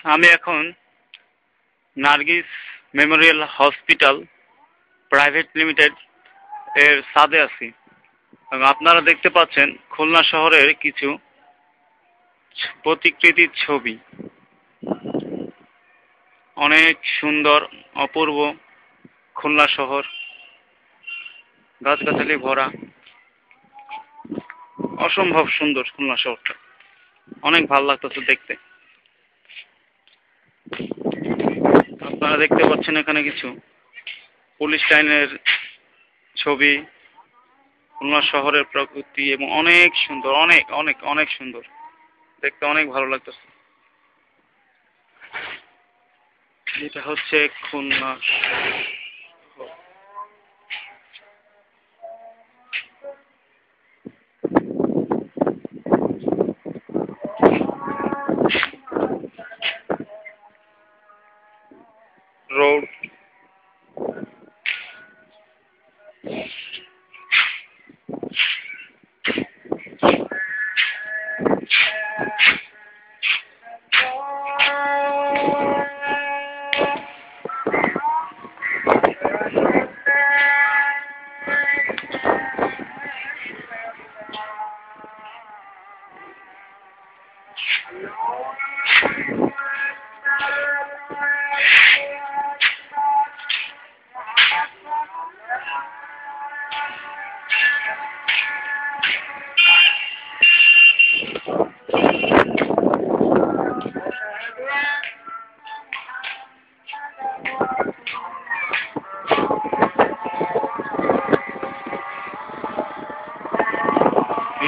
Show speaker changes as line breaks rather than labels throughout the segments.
আমি এখন Nargis Memorial hospital private limited এর ছাদে আছি এবং আপনারা দেখতে পাচ্ছেন খুলনা শহরের কিছু প্রতিকৃতির ছবি। অনেক সুন্দর, অপূর্ব খুলনা শহর, গাছগাছালি ভরা, অসম্ভব সুন্দর খুলনা শহরটা। অনেক ভালো লাগতেছে দেখতে। আপনারা দেখতে পাচ্ছেন এখানে কিছু পুলিশ লাইনের ছবি, খুলনা শহরের প্রকৃতি এবং অনেক সুন্দর, অনেক অনেক অনেক সুন্দর দেখতে, অনেক ভালো লাগতেছে। এটা হচ্ছে খুলনা রোড।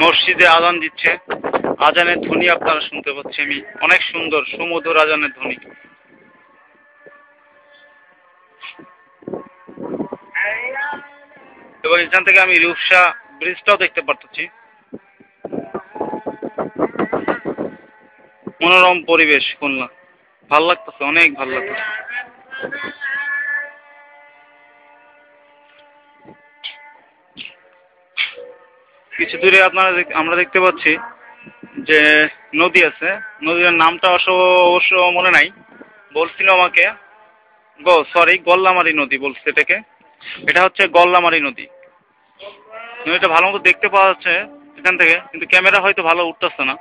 মসজিদে আজান দিচ্ছে, আজানের ধ্বনি আপনারা শুনতে পাচ্ছি আমি, অনেক সুন্দর সুমধুর আজানের ধ্বনি। এবং এখান থেকে আমি রূপসা ব্রিজটাও দেখতে পারতেছি। মনোরম পরিবেশ খুলনা, ভাল লাগতেছে, অনেক ভাল লাগতেছে। কিছু দূরে আমরা দেখতে পাচ্ছি যে নদী আছে। নদীর নামটা অবশ্য মনে নাই, বলছিল আমাকে গল্লামারী নদী বলছে এটাকে। এটা হচ্ছে গল্লামারী নদী। নদীটা ভালো মতো দেখতে পাওয়া যাচ্ছে এখান থেকে, কিন্তু ক্যামেরা হয়তো ভালো উঠতেছে না।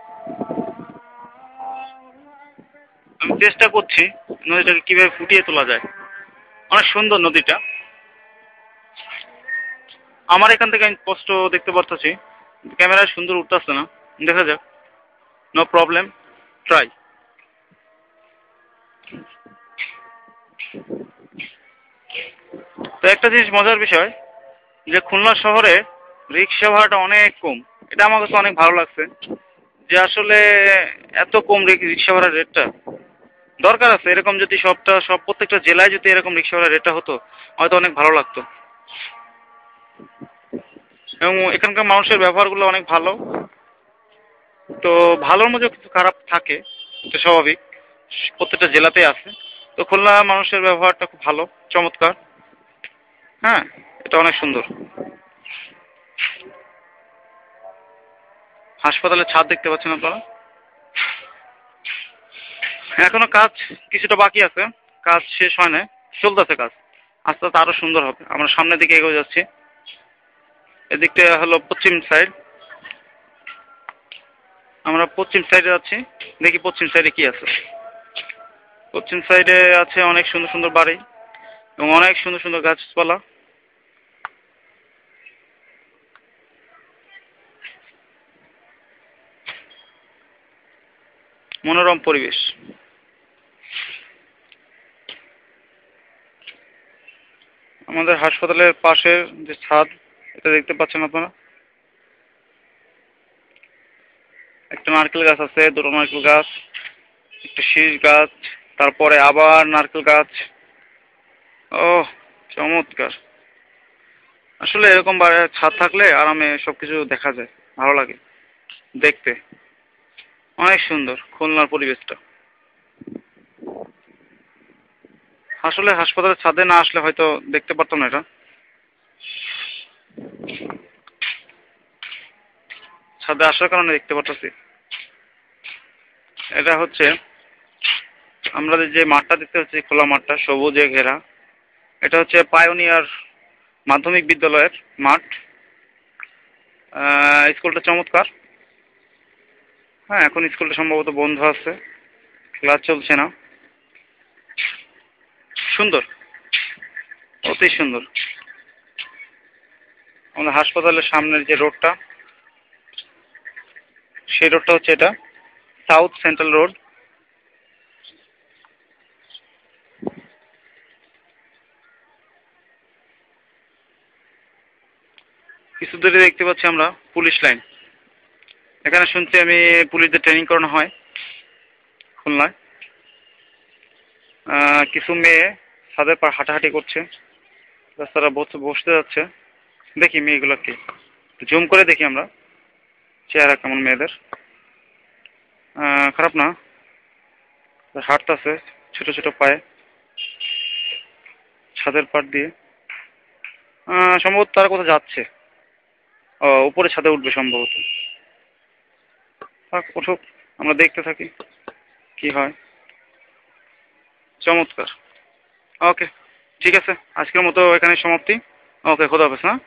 আমি চেষ্টা করছি নদীটাকে কিভাবে ফুটিয়ে তোলা যায়। অনেক সুন্দর নদীটা। আমার এখান থেকে আমি স্পষ্ট দেখতে পারতেছি, ক্যামেরায় সুন্দর উঠতেছে না। দেখা যাক, নো প্রবলেম, ট্রাই। তো একটা জিনিস মজার বিষয় যে খুলনা শহরে রিক্সা ভাড়াটা অনেক কম। এটা আমার কাছে অনেক ভালো লাগছে যে আসলে এত কম রিক্সা ভাড়ার রেটটা। দরকার আছে এরকম, যদি প্রত্যেকটা জেলায় যদি এরকম রিক্সা ভাড়ার রেটটা হতো হয়তো অনেক ভালো লাগতো। এবং এখানকার মানুষের ব্যবহারগুলো অনেক ভালো। তো ভালোর মধ্যে কিছু খারাপ থাকে, এটা স্বাভাবিক, প্রত্যেকটা জেলাতেই আছে। তো খুলনা মানুষের ব্যবহারটা খুব ভালো, চমৎকার। হ্যাঁ, এটা অনেক সুন্দর। হাসপাতালের ছাদ দেখতে পাচ্ছেন আপনারা। এখনো কাজ কিছুটা বাকি আছে, কাজ শেষ হয় না, চলতেছে কাজ। আস্তে আস্তে আরো সুন্দর হবে। আমরা সামনের দিকে এগিয়ে যাচ্ছি। এদিকটা হলো পশ্চিম সাইড, আমরা পশ্চিম সাইডে যাচ্ছি। দেখি পশ্চিম সাইডে কি আছে। পশ্চিম সাইডে আছে অনেক সুন্দর সুন্দর বাড়ি এবং অনেক সুন্দর সুন্দর গাছপালা। মনোরম পরিবেশ। আমাদের হাসপাতালের পাশের যে ছাদ, এটা দেখতে পাচ্ছেন আপনারা। একটা নারকেল গাছ আছে, দুটো নারকেল গাছ, একটা শীষ গাছ, তারপরে আবার নারকেল গাছ। ও, চমৎকার। আসলে এরকম ছাদ থাকলে আরামে সবকিছু দেখা যায়, ভালো লাগে দেখতে। অনেক সুন্দর খুলনার পরিবেশটা। আসলে হাসপাতালের ছাদে না আসলে হয়তো দেখতে পারতাম না এটা। ছাদে আসার কারণে দেখতে পারতেছি। এটা হচ্ছে আমরা যে মাঠটা দেখতে পাচ্ছি, খোলা মাঠটা সবুজে ঘেরা, এটা হচ্ছে পায়োনিয়ার মাধ্যমিক বিদ্যালয়ের মাঠ। স্কুলটা চমৎকার। হ্যাঁ, এখন স্কুলটা সম্ভবত বন্ধ আছে, ক্লাস চলছে না। সুন্দর, অতি সুন্দর। আমাদের হাসপাতালের সামনের যে রোডটা, সেই রোডটা হচ্ছে এটা, সাউথ সেন্ট্রাল রোড। কিছু দূরে দেখতে পাচ্ছি আমরা পুলিশ লাইন। এখানে শুনছি আমি পুলিশদের ট্রেনিং করানো হয় খুলনায়। কিছু মেয়ে ছাদের পর হাঁটাহাঁটি করছে, রাস্তাটা বসতে যাচ্ছে। দেখি মেয়েগুলোকে জুম করে দেখি আমরা, চেহারা কেমন মেয়েদের। খারাপ না, হাঁটতেছে ছোট ছোট পায়ে ছাদের পাড় দিয়ে। সম্ভবত তারা কোথাও যাচ্ছে। উপরে ছাদে উঠবে সম্ভবত। থাক, উঠুক, আমরা দেখতে থাকি কি হয়। চমৎকার। ওকে, ঠিক আছে, আজকের মতো এখানে সমাপ্তি। ওকে, খোদা হাফেজ। হ্যাঁ।